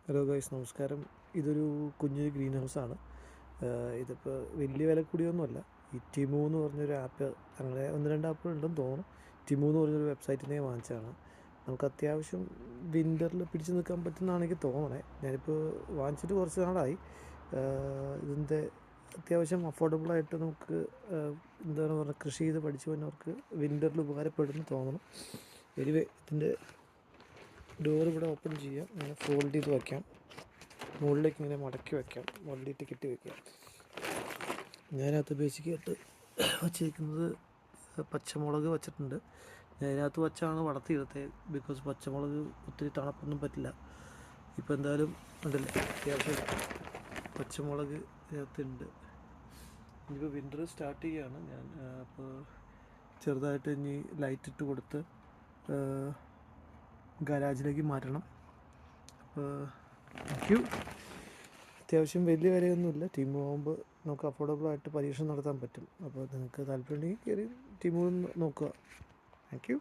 Hello guys, നമസ്കാരം. ഇതൊരു കുഞ്ഞൊരു ഗ്രീൻ ഹൗസാണ്. ഇതിപ്പോൾ വലിയ വില കൂടിയൊന്നുമല്ല. ഈ ടിമു എന്ന് പറഞ്ഞൊരു ആപ്പ്, അങ്ങനെ ഒന്ന് രണ്ട് ആപ്പുകൾ ഉണ്ടെന്ന് തോന്നുന്നു. ടിമു എന്ന് പറഞ്ഞൊരു വെബ്സൈറ്റിൽ നിന്ന് വാങ്ങിച്ചതാണ്. നമുക്ക് അത്യാവശ്യം വിൻ്ററിൽ പിടിച്ച് നിൽക്കാൻ പറ്റുന്നതാണ് എനിക്ക് തോന്നണേ. ഞാനിപ്പോൾ വാങ്ങിച്ചിട്ട് കുറച്ച് നാളായി. ഇതിൻ്റെ അത്യാവശ്യം അഫോർഡബിളായിട്ട് നമുക്ക് എന്താണ് പറയുക, കൃഷി ചെയ്ത് പഠിച്ചു വന്നവർക്ക് വിൻ്ററിൽ ഉപകാരപ്പെടുമെന്ന് തോന്നണം. എനിവേ, ഇതിൻ്റെ ഡോർ ഇവിടെ ഓപ്പൺ ചെയ്യാം, ഇങ്ങനെ ഫോൾഡ് ചെയ്ത് വയ്ക്കാം, മുകളിലേക്ക് ഇങ്ങനെ മടക്കി വയ്ക്കാം, വള്ളിയിട്ട് കെട്ടി വയ്ക്കാം. ഞാനകത്ത് ബേസിക്കായിട്ട് വച്ചിരിക്കുന്നത് പച്ചമുളക് വച്ചിട്ടുണ്ട്. ഞാൻ അതിനകത്ത് വച്ചാണ് വളർത്തിയെടുത്തത്. ബിക്കോസ് പച്ചമുളക് ഒത്തിരി തണുപ്പൊന്നും പറ്റില്ല. ഇപ്പോൾ എന്തായാലും ഉണ്ടല്ലേ, അത്യാവശ്യം പച്ചമുളക് ഇതിനകത്തുണ്ട്. ഇനിയിപ്പോൾ വിൻ്റർ സ്റ്റാർട്ട് ചെയ്യുകയാണ് ഞാൻ. അപ്പോൾ ചെറുതായിട്ട് ഇനി ലൈറ്റ് ഇട്ട് കൊടുത്ത് ഗരാജിലേക്ക് മാറ്റണം. അപ്പോൾ താങ്ക് യു. അത്യാവശ്യം വലിയ വിലയൊന്നുമില്ല. ടീം ആകുമ്പോൾ നമുക്ക് അഫോർഡബിളായിട്ട് പരീക്ഷണം നടത്താൻ പറ്റും. അപ്പോൾ നിങ്ങൾക്ക് താല്പര്യമുണ്ടെങ്കിൽ കയറി ടീം നോക്കുക. Thank you.